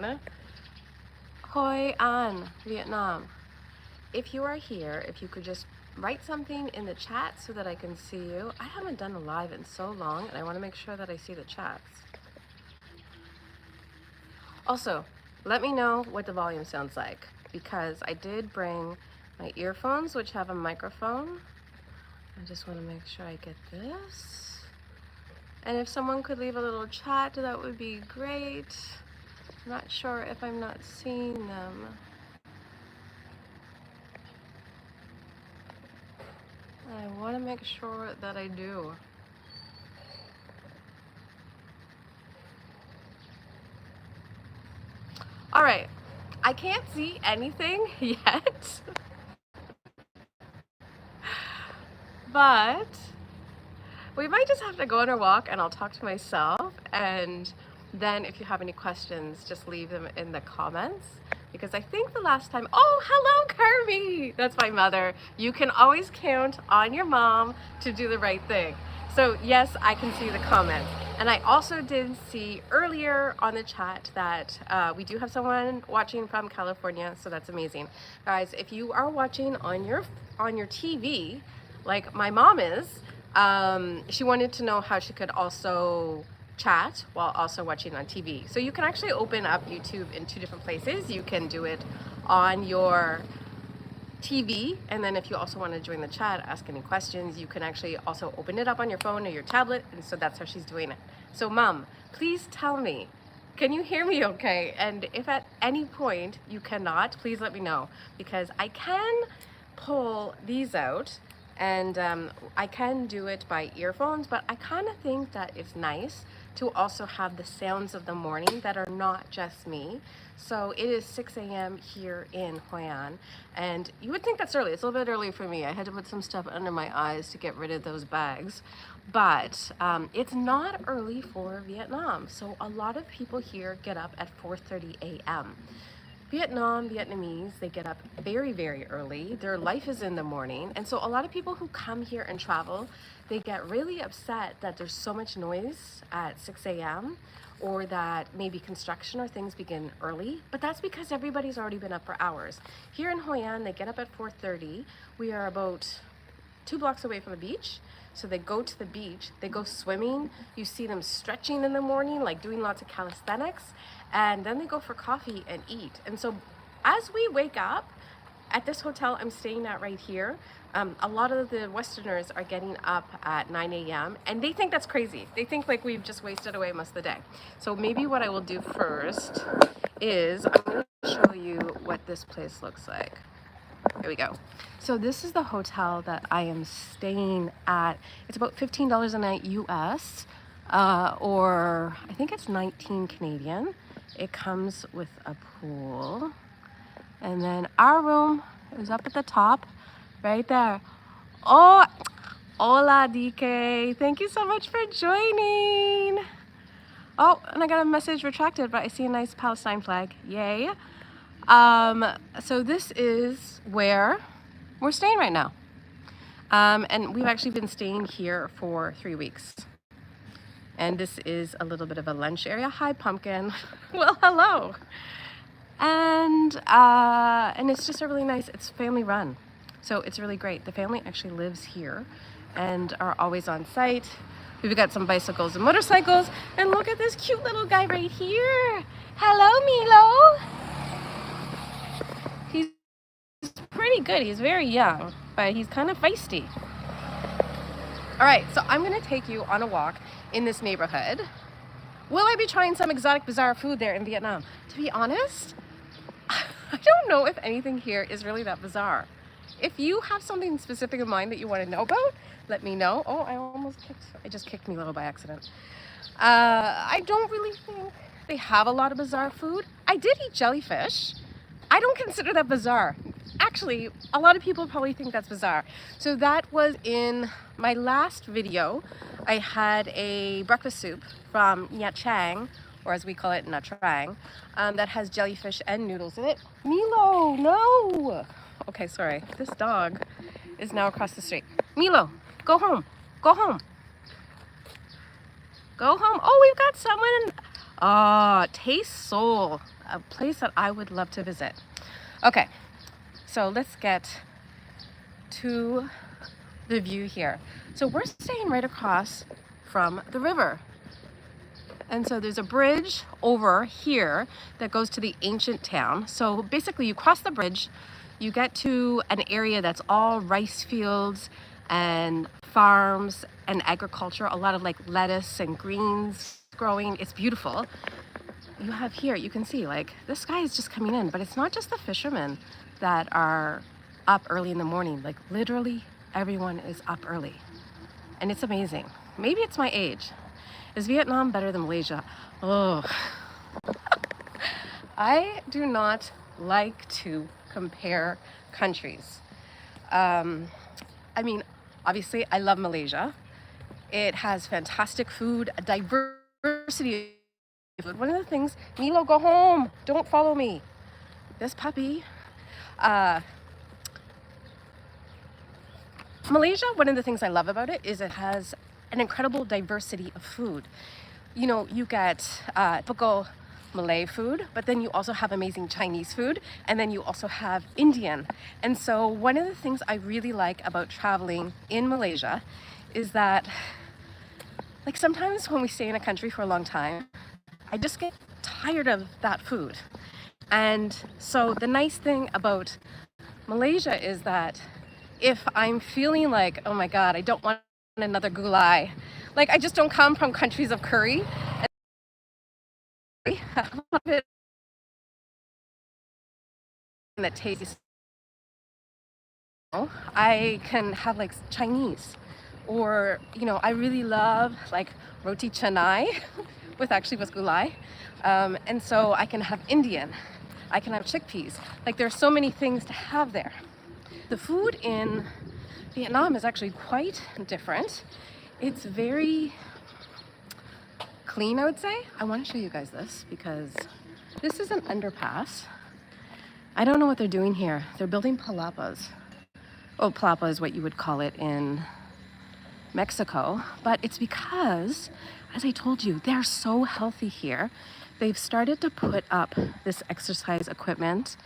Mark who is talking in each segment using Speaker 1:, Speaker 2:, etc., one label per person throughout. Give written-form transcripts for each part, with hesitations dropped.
Speaker 1: in Hoi An, Vietnam. If you are here, if you could just write something in the chat so that I can see you. I haven't done a live in so long, and I want to make sure that I see the chats. Also, let me know what the volume sounds like, because I did bring my earphones, which have a microphone. I just want to make sure I get this. And if someone could leave a little chat, that would be great. I'm not sure if I'm not seeing them. I want to make sure that I do. All right, I can't see anything yet, but we might just have to go on a walk and I'll talk to myself, and then if you have any questions, just leave them in the comments, because I think the last time, oh, hello, Carmi! That's my mother. You can always count on your mom to do the right thing. So yes, I can see the comments. And I also did see earlier on the chat that we do have someone watching from California, so that's amazing. Guys, if you are watching on your TV, like my mom is, she wanted to know how she could also chat while also watching on TV. So you can actually open up YouTube in two different places. You can do it on your TV, and then if you also want to join the chat, ask any questions, you can actually also open it up on your phone or your tablet, and so that's how she's doing it. So Mom, please tell me, can you hear me okay? And if at any point you cannot, please let me know, because I can pull these out and I can do it by earphones, but I kind of think that it's nice to also have the sounds of the morning that are not just me. So it is 6 a.m. here in Hoi An, and you would think that's early. It's a little bit early for me. I had to put some stuff under my eyes to get rid of those bags, but it's not early for Vietnam. So a lot of people here get up at 4:30 a.m. Vietnamese, they get up very, very early. Their life is in the morning. And so a lot of people who come here and travel, they get really upset that there's so much noise at 6 a.m. or that maybe construction or things begin early, but that's because everybody's already been up for hours. Here in Hoi An, they get up at 4:30. We are about 2 blocks away from the beach. So they go to the beach, they go swimming, you see them stretching in the morning, like doing lots of calisthenics, and then they go for coffee and eat. And so as we wake up, at this hotel I'm staying at right here, a lot of the Westerners are getting up at 9 a.m. and they think that's crazy. They think like we've just wasted away most of the day. So maybe what I will do first is I'm going to show you what this place looks like. Here we go. So this is the hotel that I am staying at. It's about $15 a night US, or I think it's 19 Canadian. It comes with a pool. And then our room is up at the top, right there. Oh, hola DK. Thank you so much for joining. Oh, and I got a message retracted, but I see a nice Palestine flag. Yay. So this is where we're staying right now. And we've actually been staying here for 3 weeks. And this is a little bit of a lunch area. Hi, Pumpkin. Well, hello. And it's just a really nice, it's family run. So it's really great. The family actually lives here and are always on site. We've got some bicycles and motorcycles. And look at this cute little guy right here. Hello, Milo. He's pretty good. He's very young, but he's kind of feisty. All right, so I'm gonna take you on a walk in this neighborhood. Will I be trying some exotic, bizarre food there in Vietnam? To be honest, I don't know if anything here is really that bizarre. If you have something specific in mind that you want to know about, let me know. Oh, I just kicked Milo by accident. I don't really think they have a lot of bizarre food. I did eat jellyfish. I don't consider that bizarre. Actually, a lot of people probably think that's bizarre. So that was in my last video. I had a breakfast soup from Nha Trang, or as we call it, Nha Trang, that has jellyfish and noodles in it. Milo, no! Okay, sorry. This dog is now across the street. Milo, go home. Go home. Go home. Oh, we've got someone. Taste Seoul, a place that I would love to visit. Okay, so let's get to the view here. So we're staying right across from the river. And so there's a bridge over here that goes to the ancient town. So basically you cross the bridge, you get to an area that's all rice fields and farms and agriculture, a lot of like lettuce and greens growing. It's beautiful. You have here, you can see like the sky is just coming in, but it's not just the fishermen that are up early in the morning. Like literally everyone is up early and it's amazing. Maybe it's my age. Is Vietnam better than Malaysia? Oh, I do not like to compare countries. I mean, obviously I love Malaysia. It has fantastic food, a diversity of food. One of the things, Milo, go home, don't follow me. This puppy. Malaysia, one of the things I love about it is it has an incredible diversity of food. You know, you get typical Malay food, but then you also have amazing Chinese food, and then you also have Indian. And so one of the things I really like about traveling in Malaysia is that, like, sometimes when we stay in a country for a long time, I just get tired of that food. And so the nice thing about Malaysia is that if I'm feeling like, oh my God, I don't want another gulai, like I just don't come from countries of curry. And a lot of it that tastes, I can have like Chinese, or you know, I really love like roti canai with gulai, and so I can have Indian, I can have chickpeas. Like there's so many things to have there. The food in Vietnam is actually quite different. It's very clean, I would say. I want to show you guys this because this is an underpass. I don't know what they're doing here. They're building palapas. Oh, palapa is what you would call it in Mexico. But it's because, as I told you, they're so healthy here. They've started to put up this exercise equipment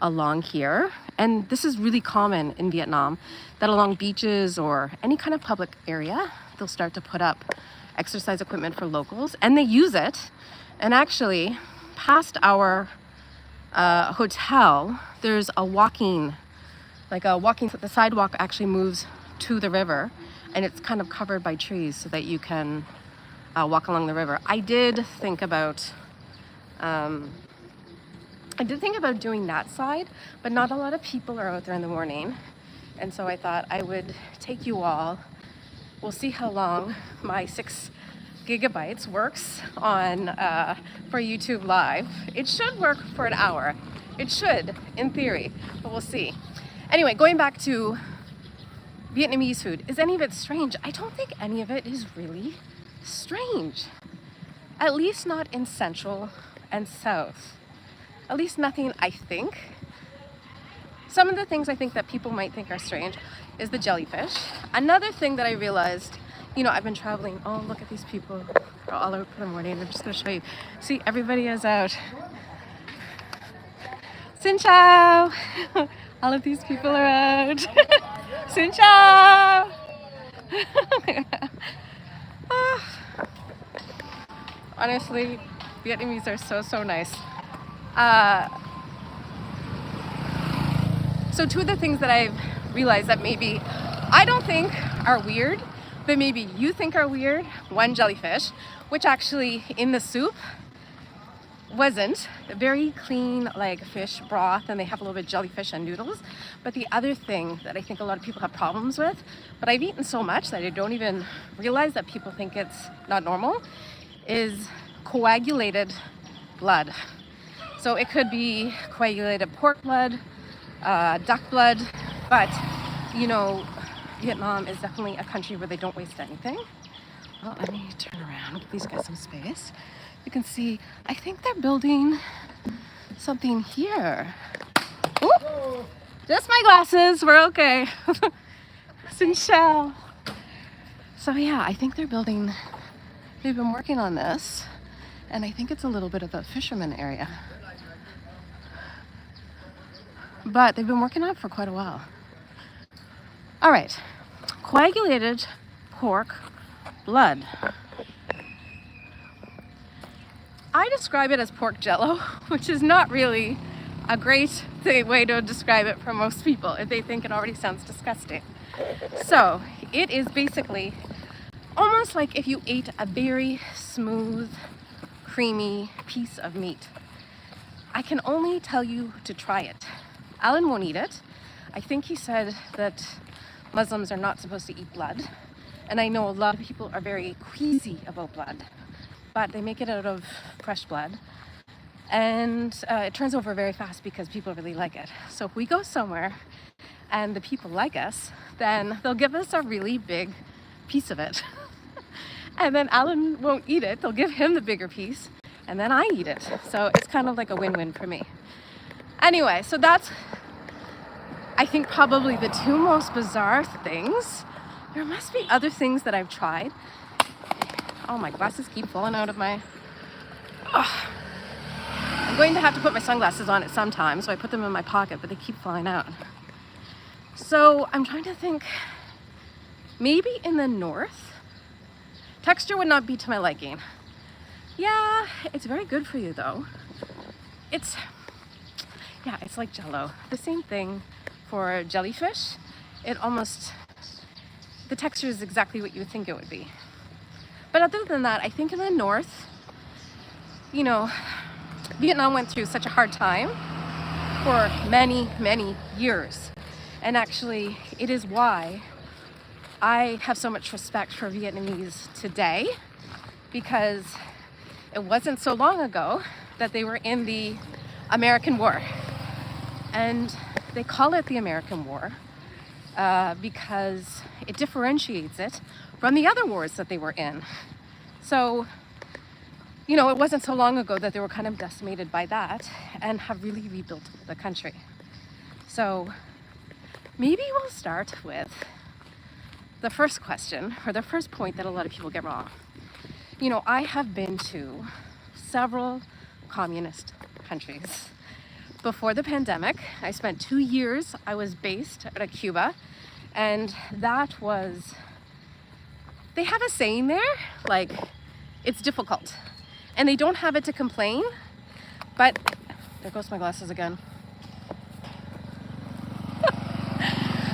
Speaker 1: along here. And this is really common in Vietnam, that along beaches or any kind of public area, they'll start to put up exercise equipment for locals, and they use it. And actually, past our hotel, there's a walking, the sidewalk actually moves to the river, and it's kind of covered by trees so that you can walk along the river. I did think about doing that side, but not a lot of people are out there in the morning. And so I thought I would take you all. We'll see how long my 6 gigabytes works on for YouTube Live. It should work for an hour. It should, in theory, but we'll see. Anyway, going back to Vietnamese food. Is any of it strange? I don't think any of it is really strange. At least not in Central and South. At least nothing, I think. Some of the things I think that people might think are strange is the jellyfish. Another thing that I realized, you know, I've been traveling. Oh, look at these people. They're all out for the morning. I'm just going to show you. See, everybody is out. Xin chào. All of these people are out. Xin chào. Honestly, Vietnamese are so nice. So two of the things that I've realized that maybe I don't think are weird, but maybe you think are weird. One, jellyfish, which actually in the soup wasn't. Very clean, like fish broth, and they have a little bit of jellyfish and noodles. But the other thing that I think a lot of people have problems with, but I've eaten so much that I don't even realize that people think it's not normal, is coagulated blood. So it could be coagulated pork blood, duck blood, but you know, Vietnam is definitely a country where they don't waste anything. Well, let me turn around, give these guys some space. You can see, I think they're building something here. Ooh, just my glasses, we're okay. Xin chào. So yeah, I think they've been working on this. And I think it's a little bit of a fisherman area. But they've been working on it for quite a while. All right, coagulated pork blood. I describe it as pork jello, which is not really a great way to describe it for most people if they think it already sounds disgusting. So it is basically almost like if you ate a very smooth, creamy piece of meat. I can only tell you to try it. Alan won't eat it. I think he said that Muslims are not supposed to eat blood. And I know a lot of people are very queasy about blood, but they make it out of fresh blood. And it turns over very fast because people really like it. So if we go somewhere and the people like us, then they'll give us a really big piece of it. And then Alan won't eat it. They'll give him the bigger piece and then I eat it. So it's kind of like a win-win for me. Anyway, so that's, I think, probably the two most bizarre things. There must be other things that I've tried. Oh, my glasses keep falling out of my... Oh. I'm going to have to put my sunglasses on at some time, so I put them in my pocket, but they keep falling out. So I'm trying to think, maybe in the north? Texture would not be to my liking. Yeah, it's very good for you though. It's like jello. The same thing for jellyfish. The texture is exactly what you would think it would be. But other than that, I think in the north, you know, Vietnam went through such a hard time for many, many years. And actually, it is why I have so much respect for Vietnamese today, because it wasn't so long ago that they were in the American War. And they call it the American War because it differentiates it from the other wars that they were in. So, you know, it wasn't so long ago that they were kind of decimated by that and have really rebuilt the country. So maybe we'll start with the first question, or the first point that a lot of people get wrong. You know, I have been to several communist countries. Before the pandemic, I spent 2 years, I was based out of Cuba, and that was, they have a saying there, like, it's difficult. And they don't have it to complain, but, there goes my glasses again.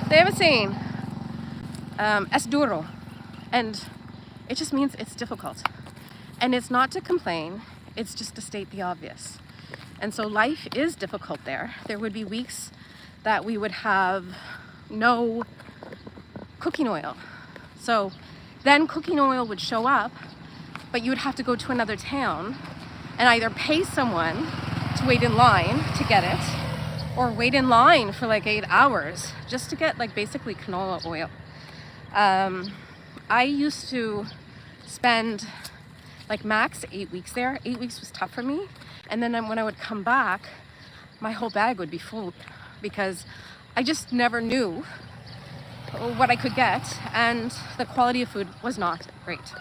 Speaker 1: They have a saying, es duro, and it just means it's difficult. And it's not to complain, it's just to state the obvious. And so life is difficult there. There would be weeks that we would have no cooking oil. So then cooking oil would show up, but you would have to go to another town and either pay someone to wait in line to get it, or wait in line for like 8 hours just to get like basically canola oil. I used to spend like max 8 weeks there. 8 weeks was tough for me. And then when I would come back, my whole bag would be full because I just never knew what I could get, and the quality of food was not great.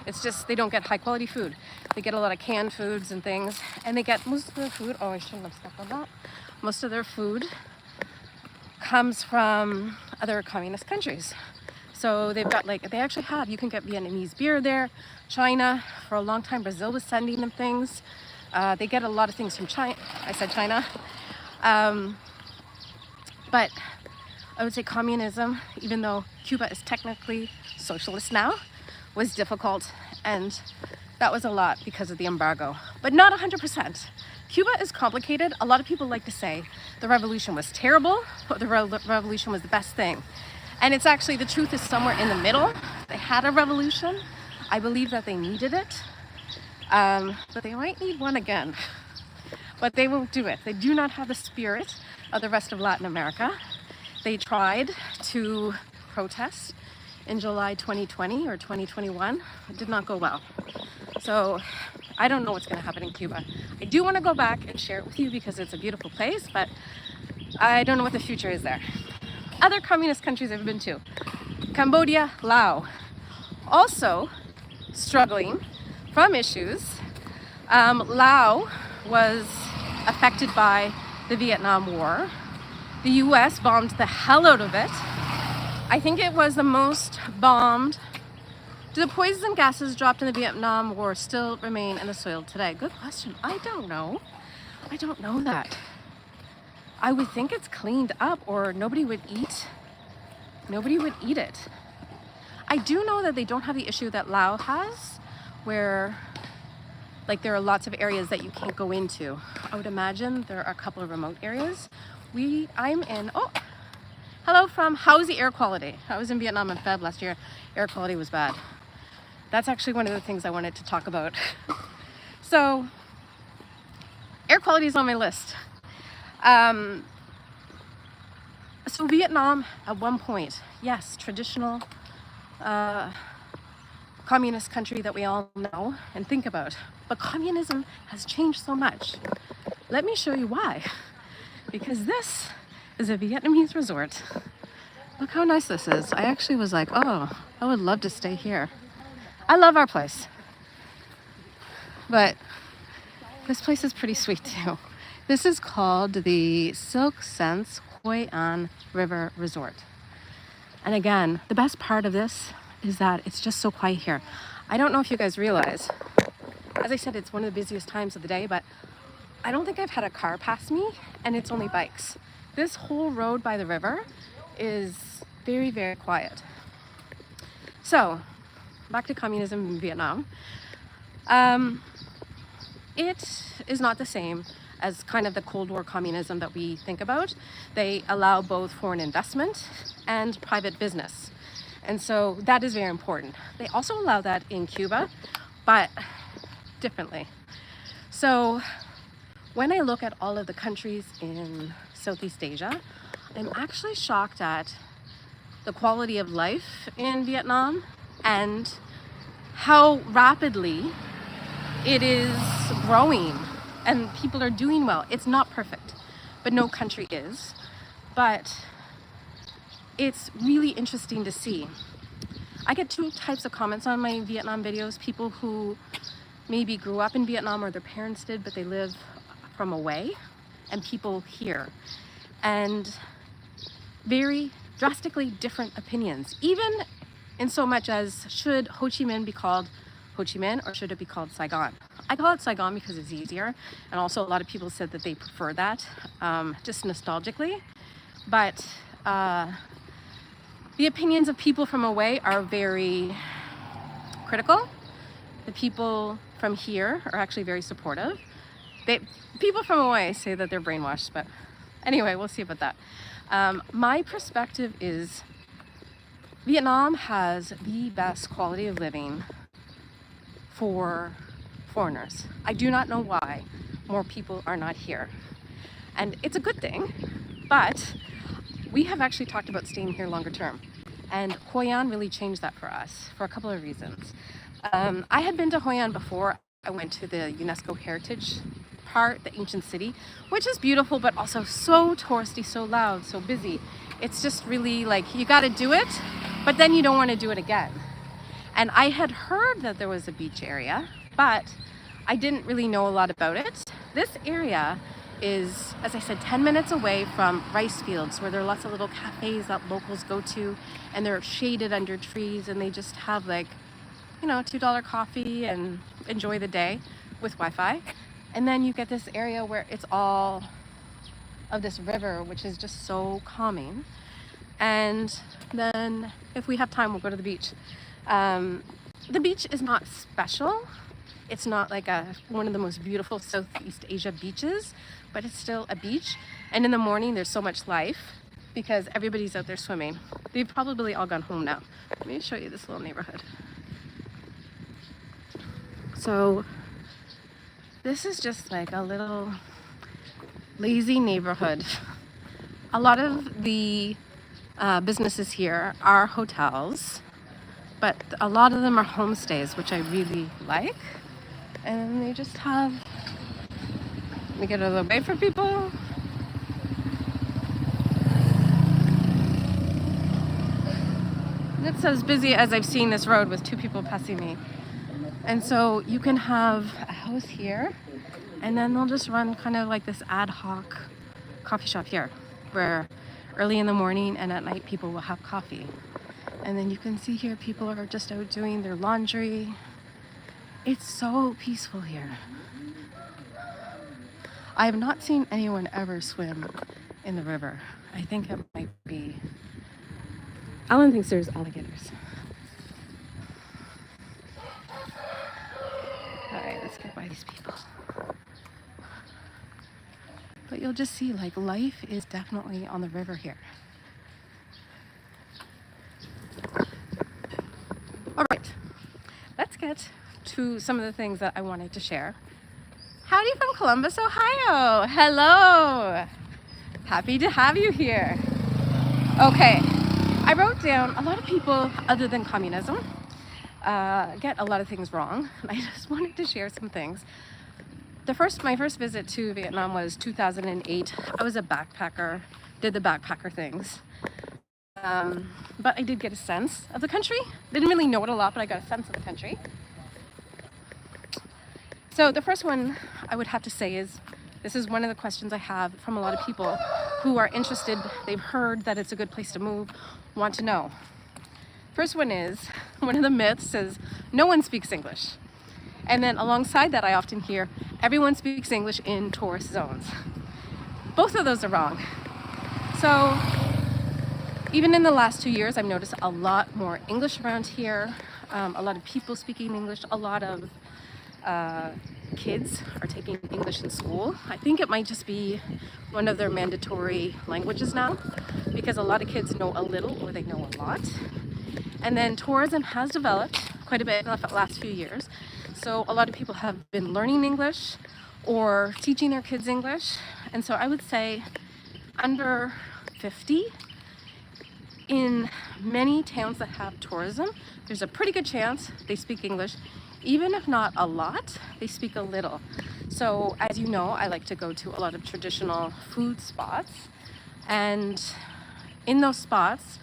Speaker 1: It's just, they don't get high quality food. They get a lot of canned foods and things, and they get most of their food, oh, I shouldn't have stepped on that. Most of their food comes from other communist countries. So they've got like, they actually have, you can get Vietnamese beer there. China, for a long time, Brazil was sending them things. They get a lot of things from China. I said China. But I would say communism, even though Cuba is technically socialist now, was difficult. And that was a lot because of the embargo, but not 100%. Cuba is complicated. A lot of people like to say the revolution was terrible, but the revolution was the best thing. And it's actually, the truth is somewhere in the middle. They had a revolution. I believe that they needed it. But they might need one again. But they won't do it. They do not have the spirit of the rest of Latin America. They tried to protest in July 2020 or 2021. It did not go well. So I don't know what's going to happen in Cuba. I do want to go back and share it with you because it's a beautiful place, but I don't know what the future is there. Other communist countries I've been to: Cambodia, Laos, also struggling from issues Laos was affected by the Vietnam War. The US bombed the hell out of it. I think it was the most bombed. Do the poison gases dropped in the Vietnam War still remain in the soil today? Good question. I don't know. I don't know that. I would think it's cleaned up or nobody would eat it. I do know that they don't have the issue that Laos has, where like there are lots of areas that you can't go into. I would imagine there are a couple of remote areas. I'm in, oh, hello from, how's the air quality? I was in Vietnam in Feb last year. Air quality was bad. That's actually one of the things I wanted to talk about. So, air quality is on my list. So Vietnam, at one point, yes, traditional communist country that we all know and think about. But communism has changed so much. Let me show you why. Because this is a Vietnamese resort. Look how nice this is. I actually was like, oh, I would love to stay here. I love our place. But this place is pretty sweet too. This is called the Silk Sense Hoi An River Resort. And again, the best part of this is that it's just so quiet here. I don't know if you guys realize, as I said, it's one of the busiest times of the day, but I don't think I've had a car pass me, and it's only bikes. This whole road by the river is very, very quiet. So, back to communism in Vietnam. It is not the same as kind of the Cold War communism that we think about. They allow both foreign investment and private business. And so that is very important. They also allow that in Cuba, but differently. So when I look at all of the countries in Southeast Asia, I'm actually shocked at the quality of life in Vietnam and how rapidly it is growing and people are doing well. It's not perfect, but no country is. But it's really interesting to see. I get two types of comments on my Vietnam videos. People who maybe grew up in Vietnam or their parents did, but they live from away, and people here. And very drastically different opinions, even in so much as should Ho Chi Minh be called Ho Chi Minh or should it be called Saigon? I call it Saigon because it's easier, and also a lot of people said that they prefer that, just nostalgically. But the opinions of people from away are very critical. The people from here are actually very supportive. People from away say that they're brainwashed, but anyway, we'll see about that. My perspective is Vietnam has the best quality of living for foreigners. I do not know why more people are not here. And it's a good thing, but we have actually talked about staying here longer term. And Hoi An really changed that for us for a couple of reasons. I had been to Hoi An before. I went to the UNESCO Heritage part, the ancient city, which is beautiful, but also so touristy, so loud, so busy. It's just really like, you got to do it, but then you don't want to do it again. And I had heard that there was a beach area, but I didn't really know a lot about it. This area is, as I said, 10 minutes away from rice fields where there are lots of little cafes that locals go to, and they're shaded under trees, and they just have like, you know, $2 coffee and enjoy the day with Wi-Fi. And then you get this area where it's all of this river, which is just so calming. And then if we have time, we'll go to the beach. The beach is not special. It's not like one of the most beautiful Southeast Asia beaches, but it's still a beach. And in the morning, there's so much life because everybody's out there swimming. They've probably all gone home now. Let me show you this little neighborhood. So this is just like a little lazy neighborhood. A lot of the businesses here are hotels, but a lot of them are homestays, which I really like. And they just have, let me get a little way for people. It's as busy as I've seen this road with two people passing me. And so you can have a house here, and then they'll just run kind of like this ad hoc coffee shop here, where early in the morning and at night people will have coffee. And then you can see here people are just out doing their laundry. It's so peaceful here. I have not seen anyone ever swim in the river. I think it might be... Alan thinks there's alligators. Alright, let's get by these people. But you'll just see, like, life is definitely on the river here. Alright, let's get to some of the things that I wanted to share. Howdy from Columbus, Ohio. Hello. Happy to have you here. Okay, I wrote down a lot of people other than communism get a lot of things wrong. I just wanted to share some things. My first visit to Vietnam was 2008. I was a backpacker, did the backpacker things. But I did get a sense of the country. Didn't really know it a lot, but I got a sense of the country. So the first one I would have to say is, this is one of the questions I have from a lot of people who are interested. They've heard that it's a good place to move, want to know. First one is, one of the myths is, no one speaks English. And then alongside that, I often hear, everyone speaks English in tourist zones. Both of those are wrong. So even in the last 2 years, I've noticed a lot more English around here. A lot of people speaking English, a lot of kids are taking English in school. I think it might just be one of their mandatory languages now, because a lot of kids know a little or they know a lot. And then tourism has developed quite a bit in the last few years. So a lot of people have been learning English or teaching their kids English. And so I would say under 50, in many towns that have tourism, there's a pretty good chance they speak English. Even if not a lot, they speak a little. So as you know, I like to go to a lot of traditional food spots. And in those spots,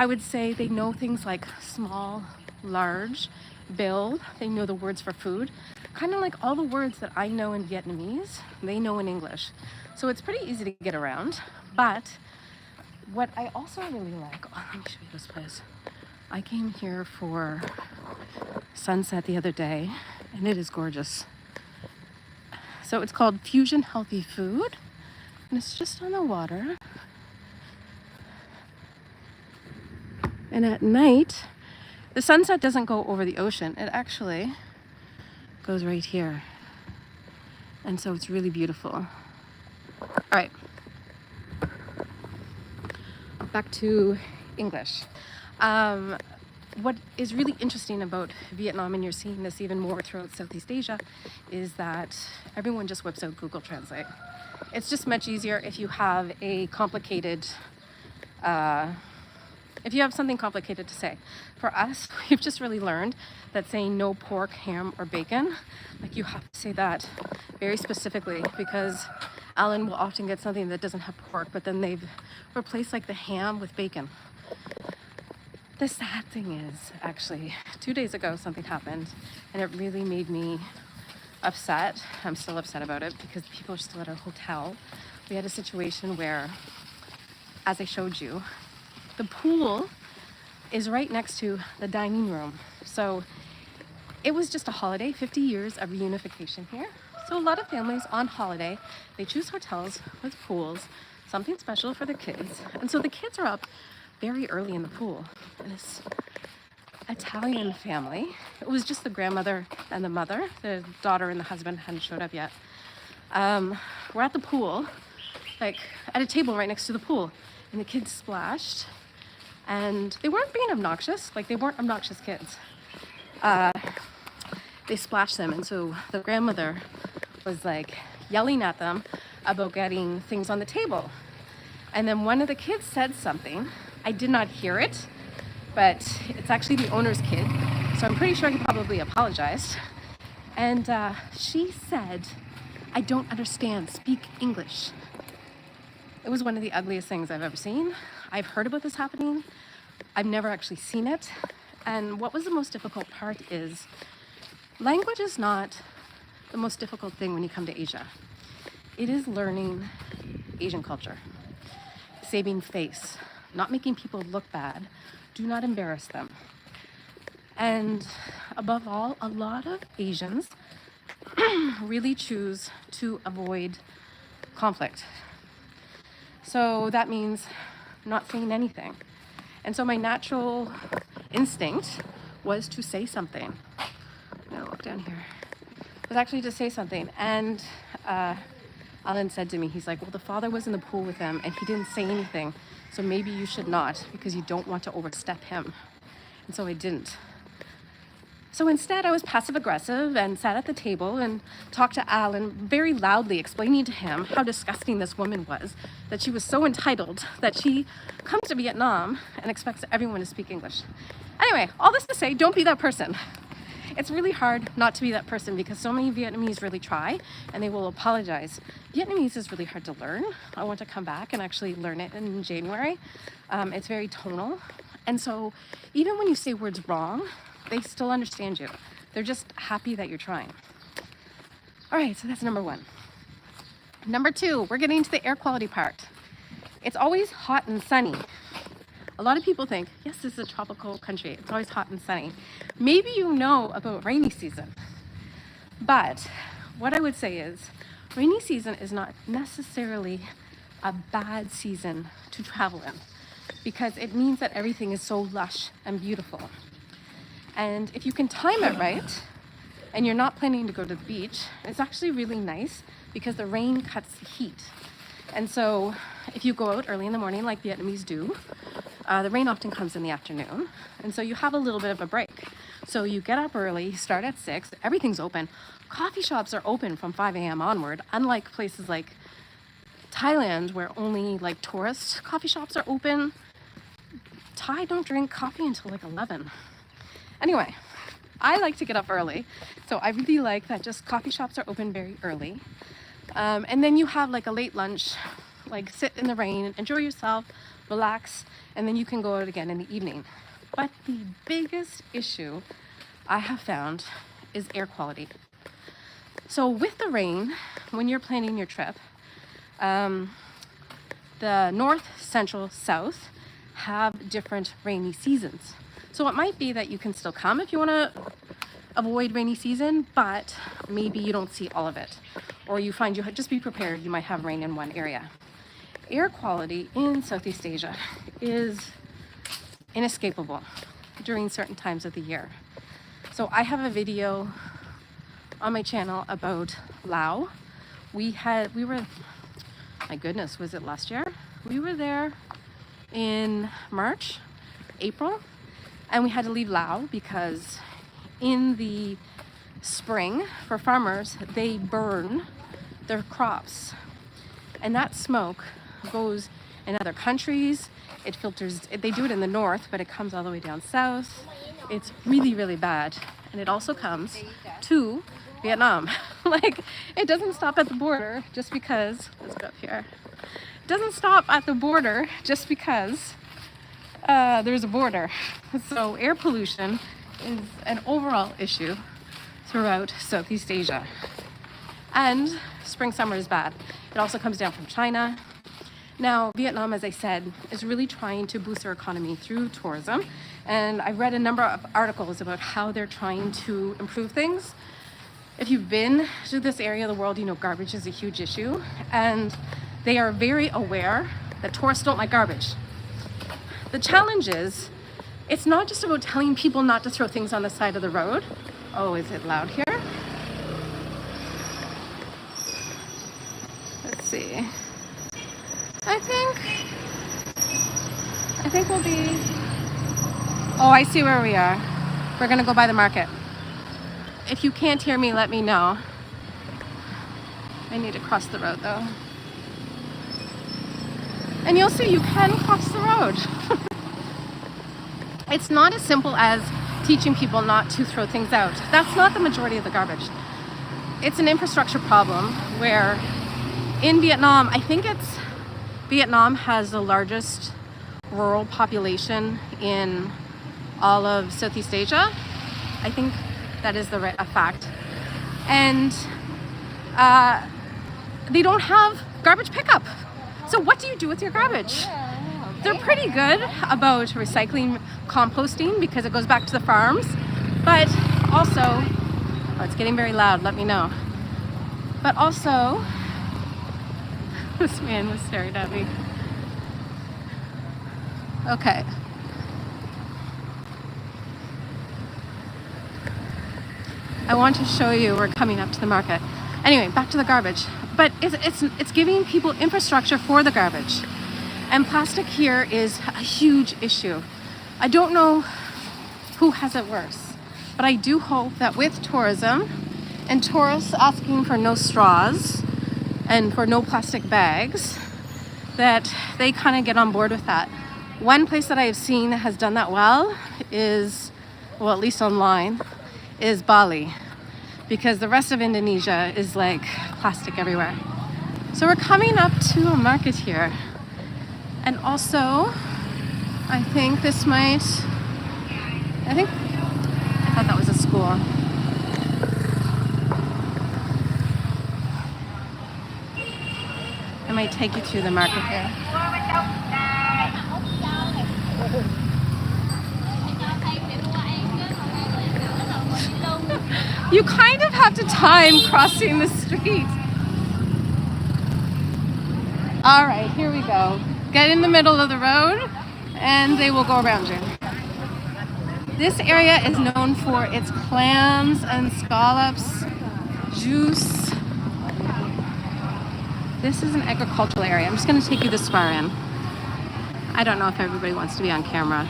Speaker 1: I would say they know things like small, large, build. They know the words for food. Kind of like all the words that I know in Vietnamese, they know in English. So it's pretty easy to get around. But what I also really like, let me show you this place. I came here for sunset the other day, and it is gorgeous. So it's called Fusion Healthy Food, and it's just on the water. And at night, the sunset doesn't go over the ocean. It actually goes right here. And so it's really beautiful. All right. Back to English. What is really interesting about Vietnam, and you're seeing this even more throughout Southeast Asia, is that everyone just whips out Google Translate. It's just much easier if you have a complicated, if you have something complicated to say. For us, we've just really learned that saying no pork, ham, or bacon, like you have to say that very specifically, because Alan will often get something that doesn't have pork, but then they've replaced like the ham with bacon. The sad thing is, actually, 2 days ago something happened, and it really made me upset. I'm still upset about it because people are still at our hotel. We had a situation where, as I showed you, the pool is right next to the dining room. So it was just a holiday, 50 years of reunification here. So a lot of families on holiday, they choose hotels with pools, something special for the kids. And so the kids are up very early in the pool. And this Italian family, it was just the grandmother and the mother. The daughter and the husband hadn't showed up yet. We're at the pool, like at a table right next to the pool, and the kids splashed. And they weren't being obnoxious, like they weren't obnoxious kids. They splashed them, and so the grandmother was like yelling at them about getting things on the table. And then one of the kids said something. I did not hear it, but it's actually the owner's kid, so I'm pretty sure he probably apologized. And she said, "I don't understand, speak English." It was one of the ugliest things I've ever seen. I've heard about this happening. I've never actually seen it. And what was the most difficult part is language is not the most difficult thing when you come to Asia. It is learning Asian culture, saving face, not making people look bad, do not embarrass them. And above all, a lot of Asians really choose to avoid conflict. So that means not saying anything. And so my natural instinct was to say something. I'm gonna look down here. Was actually to say something. And Alan said to me, he's like, well, the father was in the pool with them and he didn't say anything. So maybe you should not, because you don't want to overstep him. And so I didn't. So instead, I was passive aggressive and sat at the table and talked to Alan very loudly, explaining to him how disgusting this woman was, that she was so entitled that she comes to Vietnam and expects everyone to speak English. Anyway, all this to say, don't be that person. It's really hard not to be that person because so many Vietnamese really try and they will apologize. Vietnamese is really hard to learn. I want to come back and actually learn it in January. It's very tonal. And so even when you say words wrong, they still understand you. They're just happy that you're trying. All right, so that's number one. Number two, we're getting to the air quality part. It's always hot and sunny. A lot of people think, yes, this is a tropical country. It's always hot and sunny. Maybe you know about rainy season. But what I would say is, rainy season is not necessarily a bad season to travel in because it means that everything is so lush and beautiful. And if you can time it right, and you're not planning to go to the beach, it's actually really nice because the rain cuts the heat. And so if you go out early in the morning like Vietnamese do, the rain often comes in the afternoon. And so you have a little bit of a break. So you get up early, start at 6, everything's open. Coffee shops are open from 5 a.m. onward, unlike places like Thailand where only like tourist coffee shops are open. Thai don't drink coffee until like 11. Anyway, I like to get up early, so I really like that just coffee shops are open very early. And then you have like a late lunch, like sit in the rain, enjoy yourself, relax, and then you can go out again in the evening. But the biggest issue I have found is air quality. So with the rain, when you're planning your trip, the north, central, south have different rainy seasons. So it might be that you can still come if you want to avoid rainy season, but maybe you don't see all of it. Or you find just be prepared, you might have rain in one area. Air quality in Southeast Asia is inescapable during certain times of the year. So I have a video on my channel about Laos. We were, my goodness, was it last year? We were there in March, April. And we had to leave Laos because in the spring, for farmers, they burn their crops. And that smoke goes in other countries. It filters, they do it in the north, but it comes all the way down south. It's really, really bad. And it also comes to Vietnam. Like, it doesn't stop at the border just because, let's go up here. It doesn't stop at the border just because there's a border. So air pollution is an overall issue throughout Southeast Asia. And spring, summer is bad. It also comes down from China. Now, Vietnam, as I said, is really trying to boost their economy through tourism. And I've read a number of articles about how they're trying to improve things. If you've been to this area of the world, you know garbage is a huge issue. And they are very aware that tourists don't like garbage. The challenge is, it's not just about telling people not to throw things on the side of the road. Oh, is it loud here? Let's see. I think we'll be, oh, I see where we are. We're gonna go by the market. If you can't hear me, let me know. I need to cross the road though. And you'll see you can cross the road. It's not as simple as teaching people not to throw things out. That's not the majority of the garbage. It's an infrastructure problem where in Vietnam, I think Vietnam has the largest rural population in all of Southeast Asia. I think that is a fact. And they don't have garbage pickup. So what do you do with your garbage? They're pretty good about recycling, composting, because it goes back to the farms. But also, oh, it's getting very loud, let me know. But also, this man was staring at me. Okay. I want to show you, we're coming up to the market. Anyway, back to the garbage. But it's giving people infrastructure for the garbage. And plastic here is a huge issue. I don't know who has it worse, but I do hope that with tourism and tourists asking for no straws and for no plastic bags, that they kind of get on board with that. One place that I have seen that has done that well is, well, at least online, is Bali, because the rest of Indonesia is like plastic everywhere. So we're coming up to a market here. And also, I think this might, I thought that was a school. I might take you to the market here. You kind of have to time crossing the street. All right, here we go. Get in the middle of the road and they will go around you. This area is known for its clams and scallops, juice. This is an agricultural area. I'm just going to take you this far in. I don't know if everybody wants to be on camera.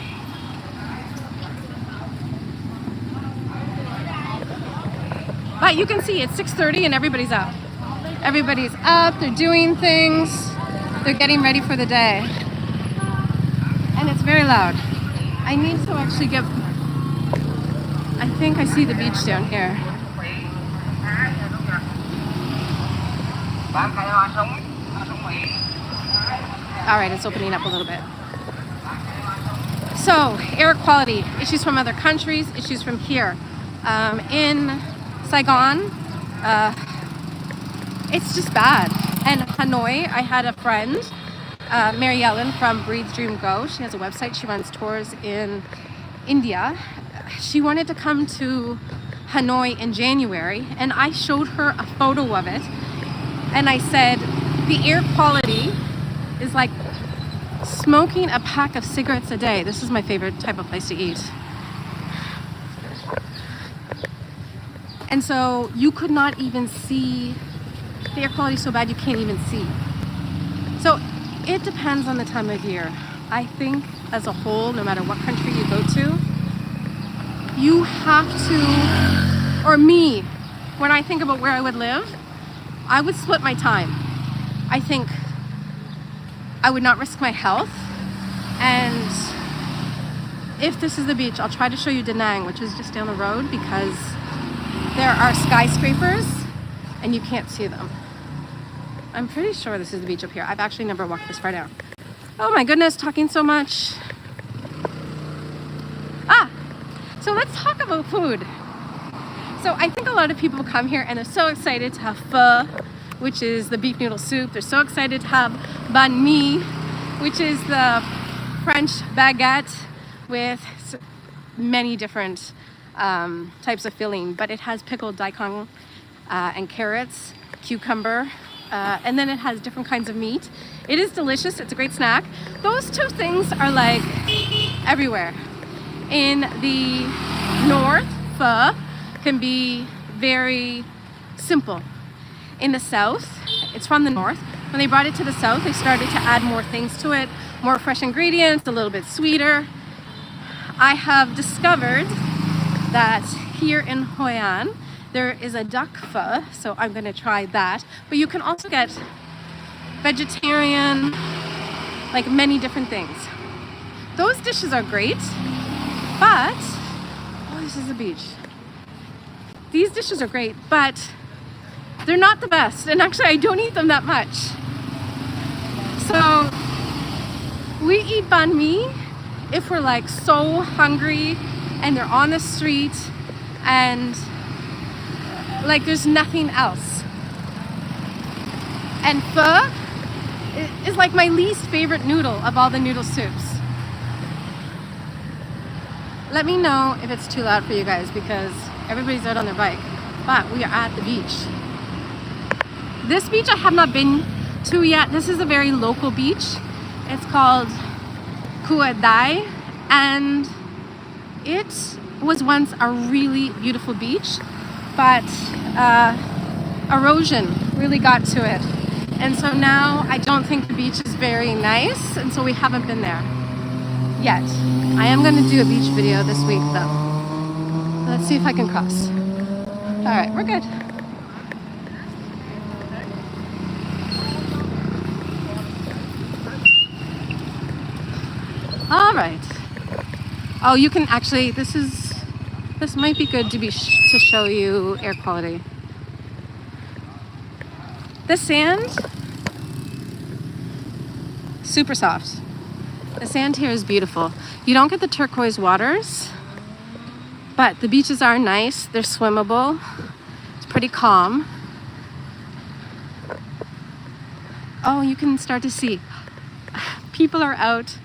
Speaker 1: But you can see it's 6:30 and everybody's up. Everybody's up, they're doing things. They're getting ready for the day. And it's very loud. I need to actually get, I think I see the beach down here. All right, it's opening up a little bit. So, air quality, issues from other countries, issues from here. In Saigon, it's just bad. And Hanoi, I had a friend, Mary Ellen from Breathe Dream Go. She has a website, she runs tours in India. She wanted to come to Hanoi in January, and I showed her a photo of it. And I said, the air quality is like smoking a pack of cigarettes a day. This is my favorite type of place to eat. And so you could not even see, the air quality is so bad you can't even see. So it depends on the time of year. I think as a whole, no matter what country you go to, you have to, or me, when I think about where I would live, I would split my time. I think I would not risk my health. And if this is the beach, I'll try to show you Da Nang, which is just down the road, because there are skyscrapers and you can't see them. I'm pretty sure this is the beach up here. I've actually never walked this far down. Oh my goodness, talking so much. So let's talk about food. So I think a lot of people come here and they're so excited to have pho, which is the beef noodle soup. They're so excited to have banh mi, which is the French baguette with many different types of filling, but it has pickled daikon and carrots, cucumber, and then it has different kinds of meat. It is delicious. It's a great snack. Those two things are like everywhere. In the north, pho can be very simple. In the south, it's from the north. When they brought it to the south, they started to add more things to it, more fresh ingredients, a little bit sweeter. I have discovered that here in Hoi An, there is a duck pho, so I'm gonna try that. But you can also get vegetarian, like many different things. Those dishes are great, but, oh, this is the beach. These dishes are great, but they're not the best. And actually, I don't eat them that much. So we eat banh mi
Speaker 2: if we're like so hungry and they're on the street and like there's nothing else. And pho is like my least favorite noodle of all the noodle soups. Let me know if it's too loud for you guys because everybody's out on their bike. But we are at the beach. This beach I have not been to yet. This is a very local beach. It's called Hoi An, and it was once a really beautiful beach, but erosion really got to it. And so now I don't think the beach is very nice, and so we haven't been there yet. I am going to do a beach video this week though. Let's see if I can cross. All right, we're good. All right. Oh, you can actually, this might be good to show you air quality. The sand, super soft. The sand here is beautiful. You don't get the turquoise waters, but the beaches are nice. They're swimmable. It's pretty calm. Oh, you can start to see people are out.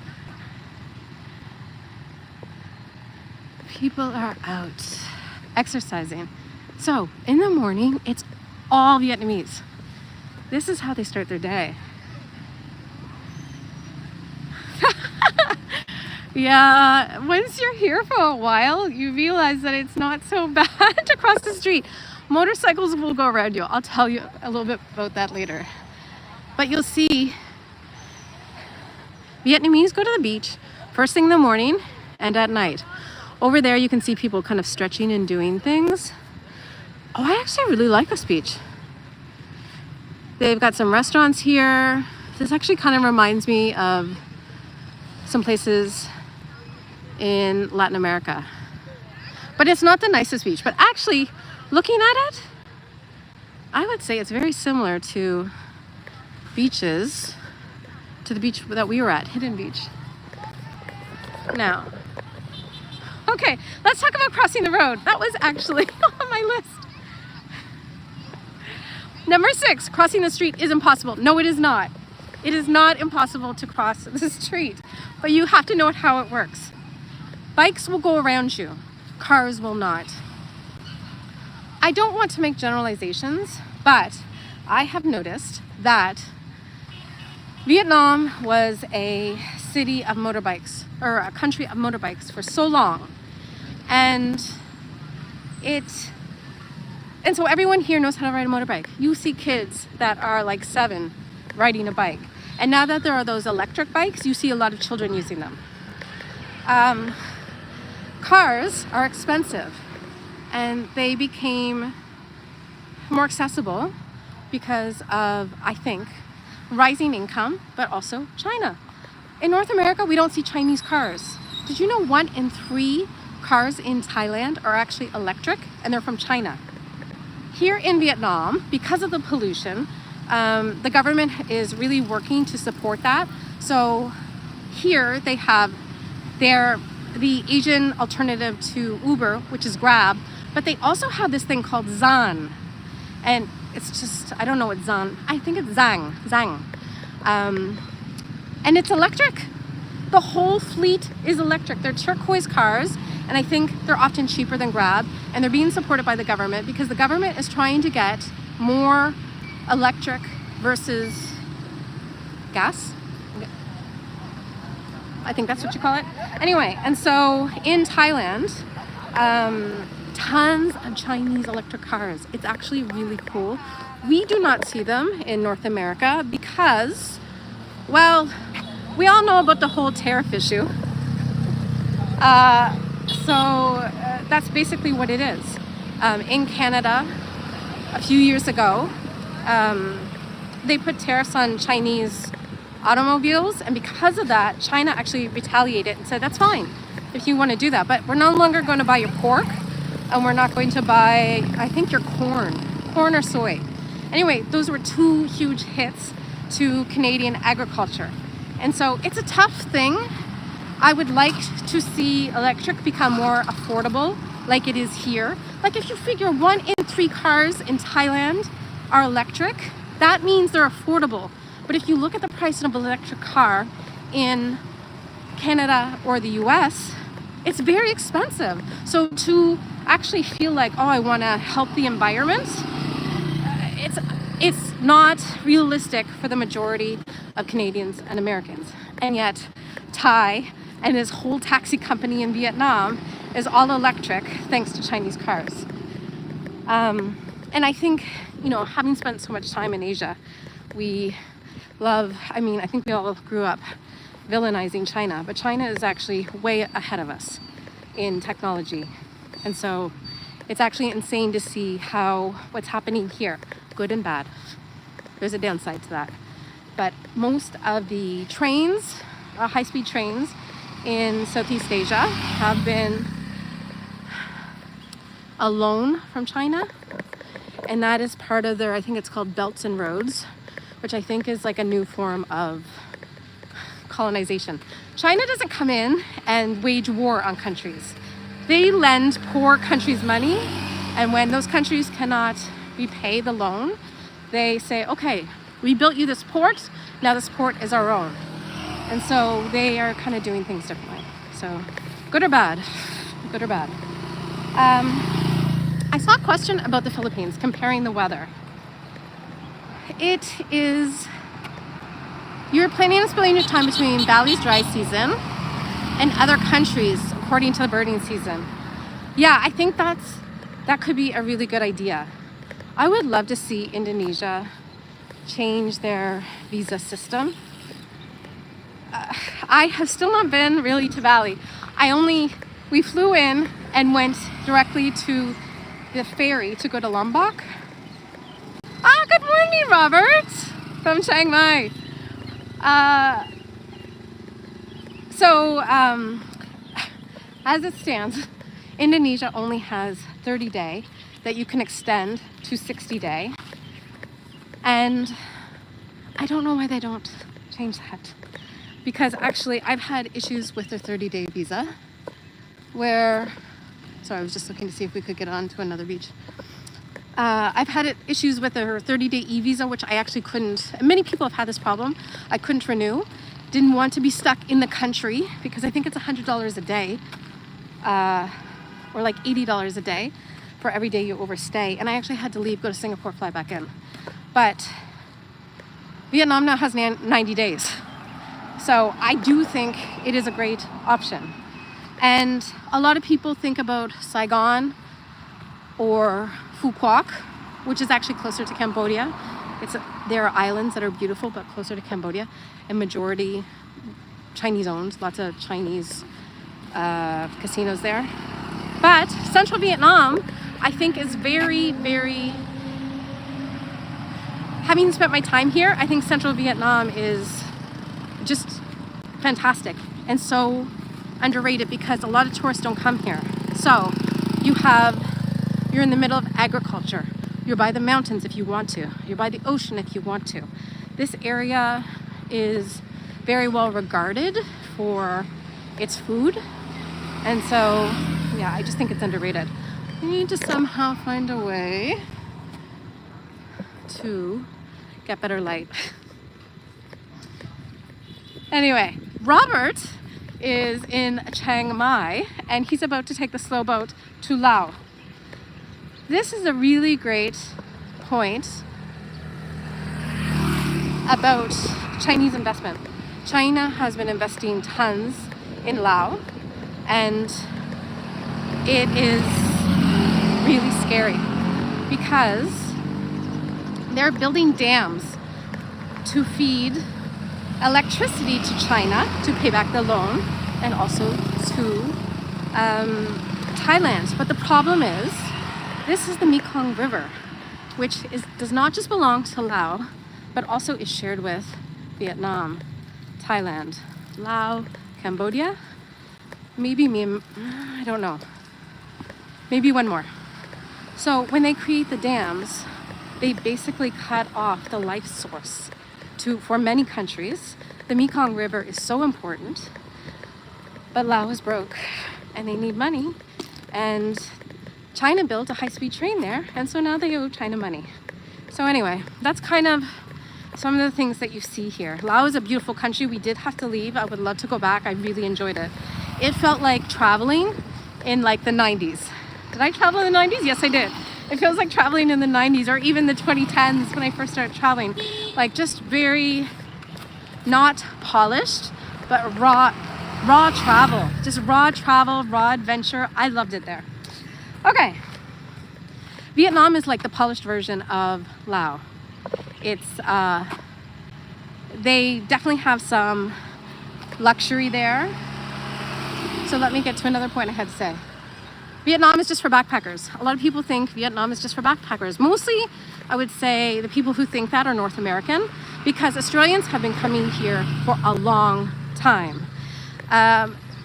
Speaker 2: People are out exercising. So in the morning, it's all Vietnamese. This is how they start their day. Yeah, once you're here for a while, you realize that it's not so bad to cross the street. Motorcycles will go around you. I'll tell you a little bit about that later. But you'll see Vietnamese go to the beach first thing in the morning and at night. Over there, you can see people kind of stretching and doing things. Oh, I actually really like this beach. They've got some restaurants here. This actually kind of reminds me of some places in Latin America. But it's not the nicest beach. But actually, looking at it, I would say it's very similar to beaches, to the beach that we were at, Hidden Beach. Now, okay, let's talk about crossing the road. That was actually on my list. Number 6, crossing the street is impossible. No, it is not. It is not impossible to cross the street, but you have to know how it works. Bikes will go around you. Cars will not. I don't want to make generalizations, but I have noticed that Vietnam was a city of motorbikes, or a country of motorbikes for so long. And so everyone here knows how to ride a motorbike. You see kids that are like 7 riding a bike. And now that there are those electric bikes, you see a lot of children using them. Cars are expensive, and they became more accessible because of, I think, rising income, but also China. In North America, we don't see Chinese cars. Did you know 1 in 3 cars in Thailand are actually electric, and they're from China? Here in Vietnam, because of the pollution, the government is really working to support that. So here they have the Asian alternative to Uber, which is Grab, but they also have this thing called Zan. And it's just, I don't know what Zan, I think it's Zang. And it's electric. The whole fleet is electric. They're turquoise cars, and I think they're often cheaper than Grab, and they're being supported by the government because the government is trying to get more electric versus gas. I think that's what you call it. Anyway, and so in Thailand, tons of Chinese electric cars. It's actually really cool. We do not see them in North America because, well, we all know about the whole tariff issue. That's basically what it is. In Canada, a few years ago, they put tariffs on Chinese automobiles, and because of that, China actually retaliated and said, that's fine if you want to do that, but we're no longer going to buy your pork, and we're not going to buy, I think, your corn or soy. Anyway, those were 2 huge hits to Canadian agriculture. And so it's a tough thing. I would like to see electric become more affordable like it is here. Like if you figure 1 in 3 cars in Thailand are electric, that means they're affordable. But if you look at the price of an electric car in Canada or the US, it's very expensive. So to actually feel like, oh, I want to help the environment, it's not realistic for the majority of Canadians and Americans. And yet Thai and his whole taxi company in Vietnam is all electric thanks to Chinese cars. And I think, you know, having spent so much time in Asia, we love, I mean, I think we all grew up villainizing China, but China is actually way ahead of us in technology. And so it's actually insane to see how what's happening here, good and bad. There's a downside to that. But most of the trains, high-speed trains in Southeast Asia have been a loan from China. And that is part of their, I think it's called Belts and Roads, which I think is like a new form of colonization. China doesn't come in and wage war on countries. They lend poor countries money, and when those countries cannot repay the loan, they say, okay, we built you this port, now this port is our own. And so they are kind of doing things differently. So good or bad? Good or bad? I saw a question about the Philippines, comparing the weather. It is, you're planning on spending your time between Bali's dry season and other countries according to the birding season. Yeah, I think that could be a really good idea. I would love to see Indonesia change their visa system. I have still not been really to Bali. We flew in and went directly to the ferry to go to Lombok. Good morning, Robert, from Chiang Mai. As it stands, Indonesia only has 30-day that you can extend to 60-day. And I don't know why they don't change that. Because actually I've had issues with their 30-day visa where, sorry, I was just looking to see if we could get on to another beach. I've had issues with their 30-day e-visa, which I actually couldn't, and many people have had this problem, I couldn't renew. Didn't want to be stuck in the country because I think it's $100 a day, or like $80 a day for every day you overstay. And I actually had to leave, go to Singapore, fly back in. But Vietnam now has 90 days. So I do think it is a great option. And a lot of people think about Saigon or Phu Quoc, which is actually closer to Cambodia. There are islands that are beautiful, but closer to Cambodia, and majority Chinese owned, lots of Chinese casinos there. But central Vietnam, I think, is very, very, having spent my time here, I think central Vietnam is just fantastic and so underrated because a lot of tourists don't come here. So you're in the middle of agriculture. You're by the mountains if you want to. You're by the ocean if you want to. This area is very well regarded for its food. And so, yeah, I just think it's underrated. We need to somehow find a way to get better light. Anyway, Robert is in Chiang Mai and he's about to take the slow boat to Laos. This is a really great point about Chinese investment. China has been investing tons in Laos, and it is really scary because they're building dams to feed electricity to China to pay back the loan and also to Thailand. But the problem is, this is the Mekong River, which does not just belong to Laos, but also is shared with Vietnam, Thailand, Laos, Cambodia, maybe I don't know, maybe one more. So when they create the dams, they basically cut off the life source for many countries. The Mekong River is so important. but Laos is broke and they need money, and China built a high-speed train there, and so now they owe China money. So anyway, that's kind of some of the things that you see here. Laos is a beautiful country. We did have to leave. I would love to go back. I really enjoyed it. It felt like traveling in like the 90s. Did I travel in the 90s? Yes, I did. It feels like traveling in the 90s or even the 2010s when I first started traveling. Like just very not polished, but raw travel. Just raw travel, raw adventure. I loved it there. Okay. Vietnam is like the polished version of Laos. It's they definitely have some luxury there. So let me get to another point I had to say. Vietnam is just for backpackers. A lot of people think Vietnam is just for backpackers. Mostly, I would say the people who think that are North American, because Australians have been coming here for a long time.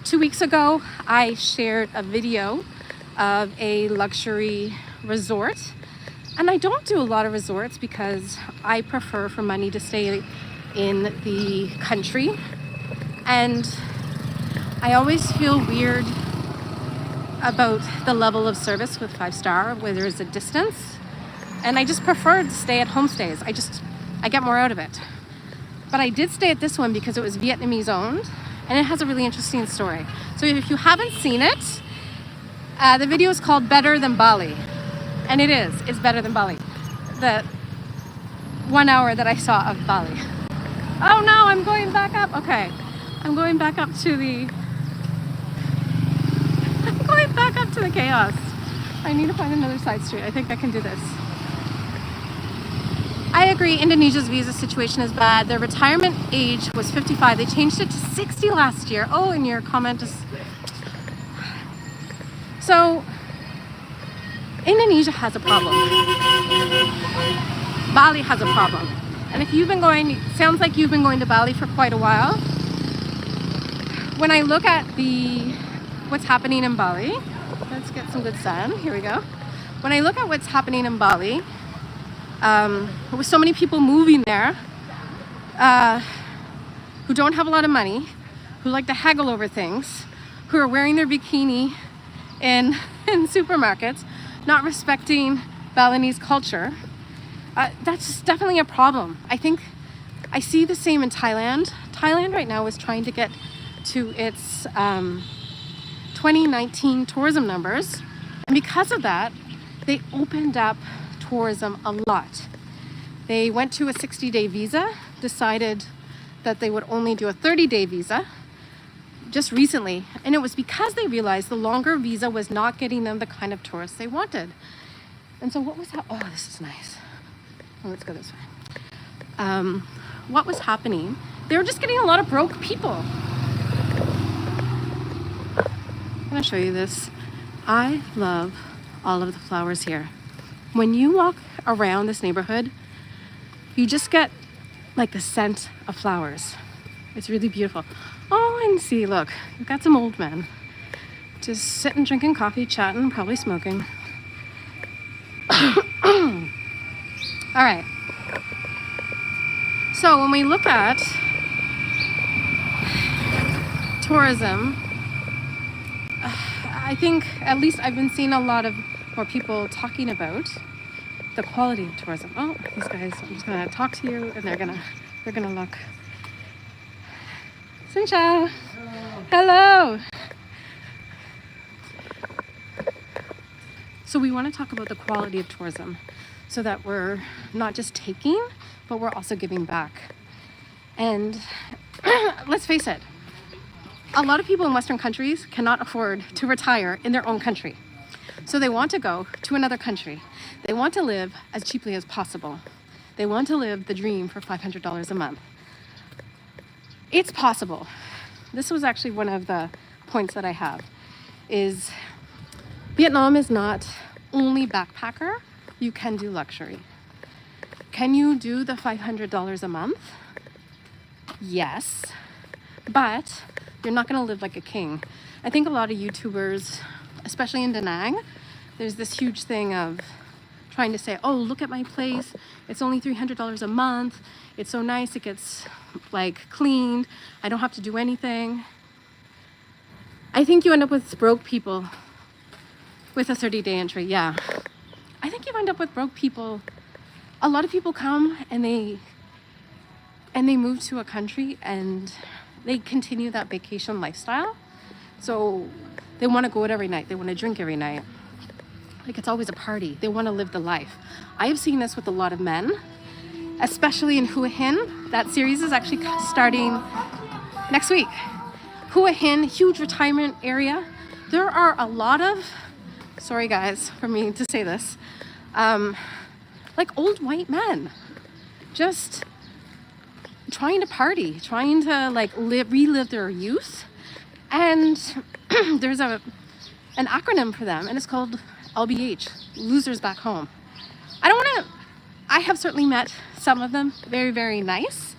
Speaker 2: 2 weeks ago, I shared a video of a luxury resort. And I don't do a lot of resorts because I prefer for money to stay in the country. And I always feel weird about the level of service with 5-star where there is a distance. And I just prefer to stay at homestays. I get more out of it. But I did stay at this one because it was Vietnamese owned and it has a really interesting story. So if you haven't seen it, the video is called Better Than Bali. And it's better than Bali. The 1 hour that I saw of Bali. Oh no, I'm going back up. Okay, I'm going back up to the chaos. I need to find another side street. I think I can do this. I agree, Indonesia's visa situation is bad. Their retirement age was 55. They changed it to 60 last year. Oh, and your comment is... So, Indonesia has a problem. Bali has a problem. And if you've been going, it sounds like you've been going to Bali for quite a while. When I look at what's happening in Bali, let's get some good sun, here we go. When I look at what's happening in Bali, with so many people moving there, who don't have a lot of money, who like to haggle over things, who are wearing their bikini in supermarkets, not respecting Balinese culture, that's definitely a problem. I think I see the same in Thailand. Thailand right now is trying to get to its 2019 tourism numbers, and because of that, they opened up tourism a lot. They went to a 60-day visa, decided that they would only do a 30-day visa just recently, and it was because they realized the longer visa was not getting them the kind of tourists they wanted. And so what was that? Oh, this is nice. Oh, let's go this way. What was happening? They were just getting a lot of broke people. I'm gonna show you this. I love all of the flowers here. When you walk around this neighborhood, you just get like the scent of flowers. It's really beautiful. Oh, and see, look, we've got some old men just sitting, drinking coffee, chatting, probably smoking. All right. So when we look at tourism, I think at least I've been seeing a lot of more people talking about the quality of tourism. Oh, these guys, I'm just gonna talk to you and they're gonna look. Xin chào. Hello. So we want to talk about the quality of tourism so that we're not just taking, but we're also giving back. And let's face it, a lot of people in Western countries cannot afford to retire in their own country. So they want to go to another country. They want to live as cheaply as possible. They want to live the dream for $500 a month. It's possible. This was actually one of the points that I have, is Vietnam is not only backpacker, you can do luxury. Can you do the $500 a month? Yes, but you're not gonna live like a king. I think a lot of YouTubers, especially in Da Nang, there's this huge thing of trying to say, oh, look at my place, it's only $300 a month, it's so nice, it gets like cleaned, I don't have to do anything. I think you end up with broke people with a 30-day entry. Yeah. I think you end up with broke people. A lot of people come and they move to a country and they continue that vacation lifestyle. So they want to go out every night. They want to drink every night. Like, it's always a party. They want to live the life. I have seen this with a lot of men, especially in Hoi An. That series is actually starting next week. Hoi An, huge retirement area. There are a lot of, sorry guys for me to say this, like old white men just trying to party, trying to like relive their youth. And there's an acronym for them, and it's called LBH, Losers Back Home. I have certainly met some of them, very, very nice.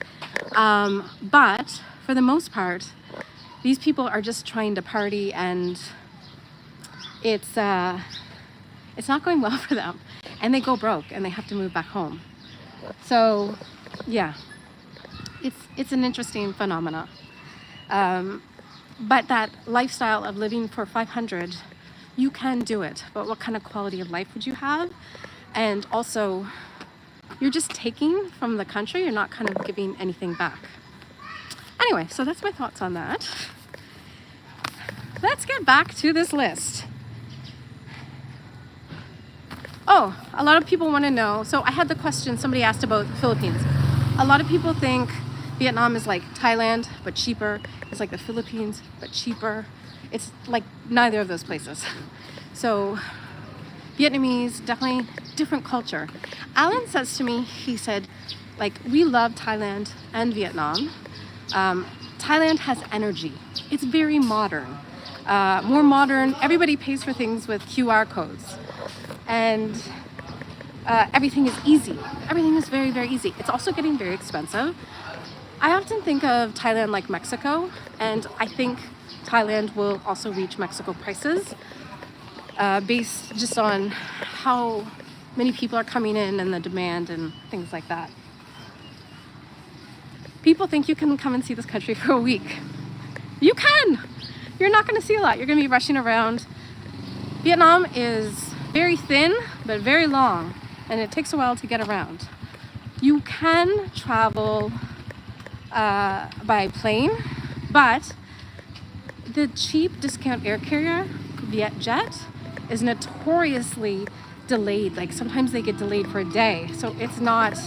Speaker 2: But for the most part, these people are just trying to party, and it's not going well for them. And they go broke and they have to move back home. So yeah, it's an interesting phenomena. But that lifestyle of living for 500, you can do it, but what kind of quality of life would you have? And also, you're just taking from the country, you're not kind of giving anything back. Anyway, so that's my thoughts on that. Let's get back to this list. Oh, a lot of people want to know, so I had the question somebody asked about the Philippines. A lot of people think Vietnam is like Thailand, but cheaper. It's like the Philippines, but cheaper. It's like neither of those places. So Vietnamese, definitely different culture. Alan says to me, he said, like, we love Thailand and Vietnam. Thailand has energy. It's very modern, more modern. Everybody pays for things with QR codes. And everything is easy. Everything is very, very easy. It's also getting very expensive. I often think of Thailand like Mexico, and I think Thailand will also reach Mexico prices based just on how many people are coming in and the demand and things like that. People think you can come and see this country for a week. You can! You're not going to see a lot. You're going to be rushing around. Vietnam is very thin, but very long, and it takes a while to get around. You can travel by plane, but the cheap discount air carrier, Vietjet, is notoriously delayed. Like, sometimes they get delayed for a day, so it's not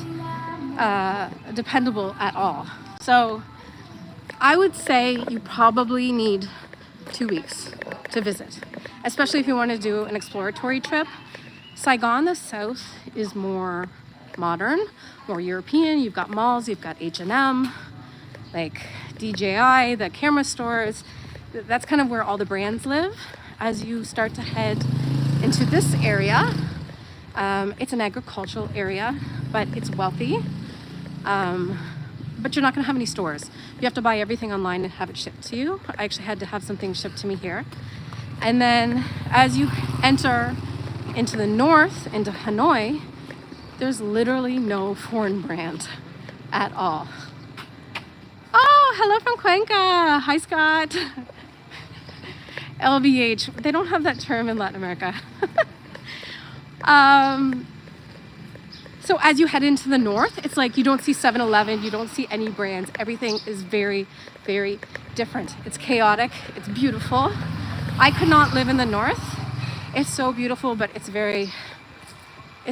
Speaker 2: dependable at all. So I would say you probably need 2 weeks to visit, especially if you want to do an exploratory trip. Saigon, the south, is more modern, more European. You've got malls, you've got H&M, like DJI, the camera stores. That's kind of where all the brands live. As you start to head into this area, it's an agricultural area, but it's wealthy. But you're not going to have any stores. You have to buy everything online and have it shipped to you. I actually had to have something shipped to me here. And then as you enter into the north, into Hanoi, there's literally no foreign brand at all. Oh, hello from Cuenca. Hi, Scott. LVH. They don't have that term in Latin America. So as you head into the north, it's like you don't see 7-Eleven, you don't see any brands. Everything is very, very different. It's chaotic. It's beautiful. I could not live in the north. It's so beautiful, but it's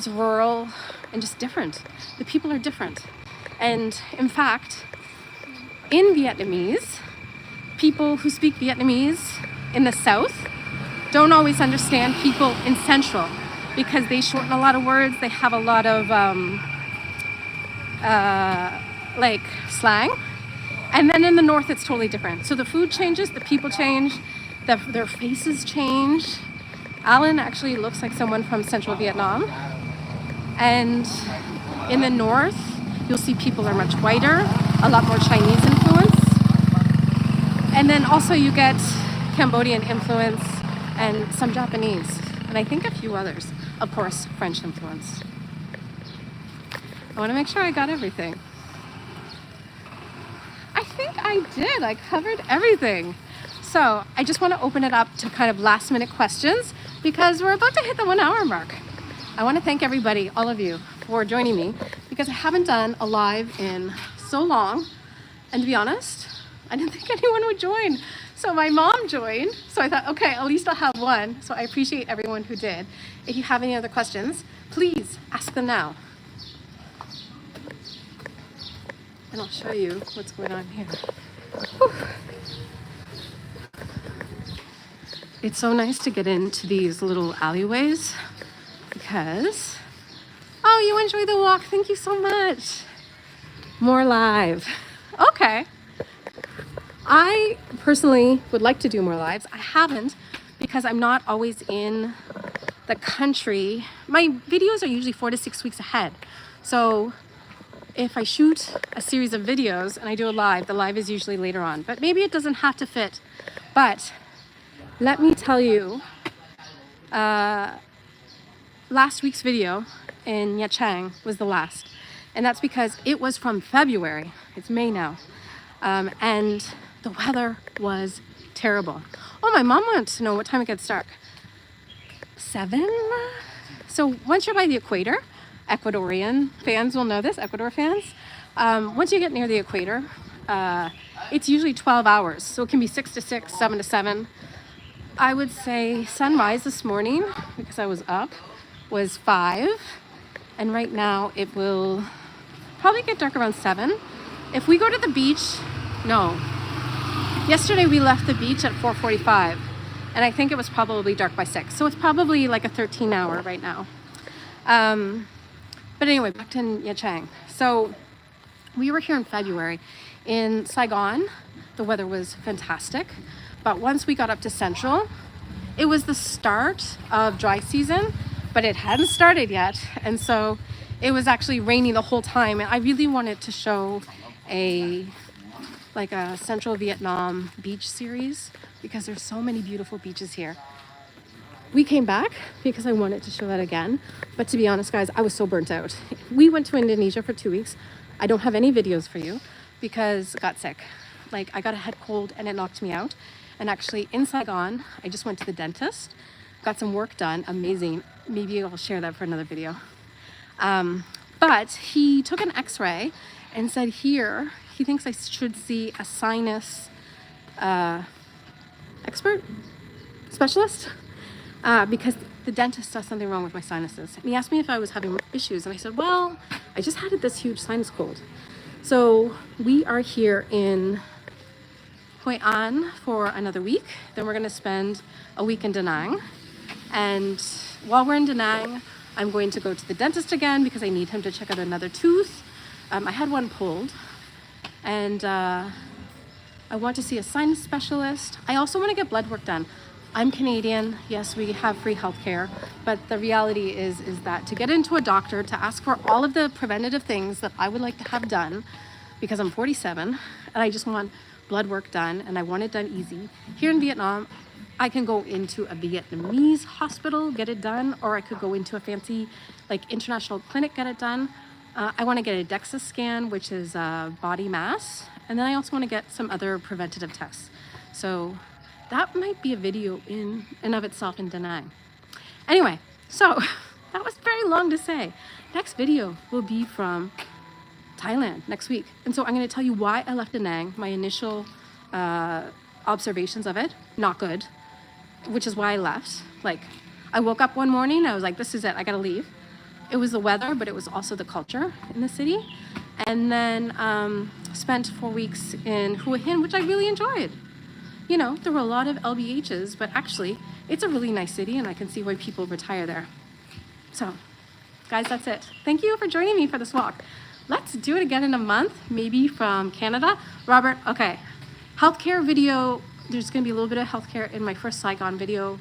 Speaker 2: rural and just different. The people are different. And in fact, in Vietnamese, people who speak Vietnamese in the south don't always understand people in central, because they shorten a lot of words. They have a lot of like slang. And then in the north, it's totally different. So the food changes, the people change, their faces change. Alan actually looks like someone from central Vietnam. And in the north, you'll see people are much whiter, a lot more Chinese influence. And then also you get Cambodian influence and some Japanese, and I think a few others. Of course, French influence. I want to make sure I got everything. I think I did. I covered everything. So I just want to open it up to kind of last minute questions because we're about to hit the 1 hour mark. I want to thank everybody, all of you, for joining me because I haven't done a live in so long. And to be honest, I didn't think anyone would join. So my mom joined. So I thought, okay, at least I'll have one. So I appreciate everyone who did. If you have any other questions, please ask them now. And I'll show you what's going on here. Whew. It's so nice to get into these little alleyways because, oh, you enjoy the walk. Thank you so much. More live. Okay. I personally would like to do more lives. I haven't because I'm not always in the country. My videos are usually 4 to 6 weeks ahead. So if I shoot a series of videos and I do a live, the live is usually later on. But maybe it doesn't have to fit. But let me tell you, last week's video in Nha Trang was the last. And that's because it was from February. It's May now. And the weather was terrible. Oh, my mom wants to know what time it gets dark. 7? So once you're by the equator, Ecuadorian fans will know this, Ecuador fans. Once you get near the equator, it's usually 12 hours. So it can be 6 to 6, 7 to 7. I would say sunrise this morning, because I was up, was 5. And right now it will probably get dark around 7. If we go to the beach, no. Yesterday we left the beach at 4:45 and I think it was probably dark by 6. So it's probably like a 13 hour right now. But anyway, back to Nha Trang. So we were here in February. In Saigon, the weather was fantastic. But once we got up to Central, it was the start of dry season, but it hadn't started yet. And so it was actually raining the whole time. And I really wanted to show a Central Vietnam beach series because there's so many beautiful beaches here. We came back because I wanted to show that again. But to be honest, guys, I was so burnt out. We went to Indonesia for 2 weeks. I don't have any videos for you because I got sick. I got a head cold and it knocked me out. And actually in Saigon, I just went to the dentist, got some work done, amazing. Maybe I'll share that for another video. But he took an x-ray and said here, he thinks I should see a sinus specialist, because the dentist saw something wrong with my sinuses. And he asked me if I was having issues. And I said, well, I just had this huge sinus cold. So we are here in Hoi An for another week. Then we're going to spend a week in Da Nang. And while we're in Da Nang, I'm going to go to the dentist again because I need him to check out another tooth. I had one pulled. And I want to see a sinus specialist. I also want to get blood work done. I'm Canadian. Yes, we have free healthcare, but the reality is that to get into a doctor, to ask for all of the preventative things that I would like to have done, because I'm 47 and I just want blood work done and I want it done easy. Here in Vietnam, I can go into a Vietnamese hospital, get it done, or I could go into a fancy international clinic, get it done. I want to get a DEXA scan, which is body mass. And then I also want to get some other preventative tests. So that might be a video in and of itself in Da Nang. Anyway, so that was very long to say. Next video will be from Thailand next week. And so I'm going to tell you why I left Da Nang, my initial observations of it, not good, which is why I left. I woke up one morning, I was like, this is it, I got to leave. It was the weather, but it was also the culture in the city. And then spent 4 weeks in Hoi An, which I really enjoyed. You know, there were a lot of LBHs, but actually, it's a really nice city, and I can see why people retire there. So, guys, that's it. Thank you for joining me for this walk. Let's do it again in a month, maybe from Canada. Robert, okay. Healthcare video, there's going to be a little bit of healthcare in my first Saigon video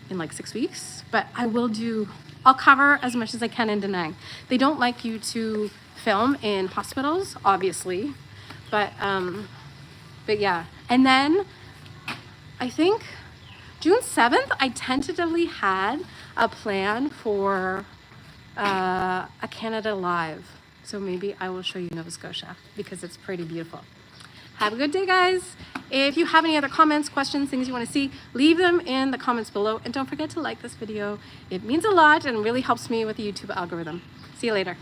Speaker 2: in 6 weeks, but I'll cover as much as I can in Da Nang. They don't like you to film in hospitals, obviously, but yeah. And then I think June 7th, I tentatively had a plan for a Canada live. So maybe I will show you Nova Scotia because it's pretty beautiful. Have a good day, guys. If you have any other comments, questions, things you want to see, leave them in the comments below. And don't forget to like this video. It means a lot and really helps me with the YouTube algorithm. See you later.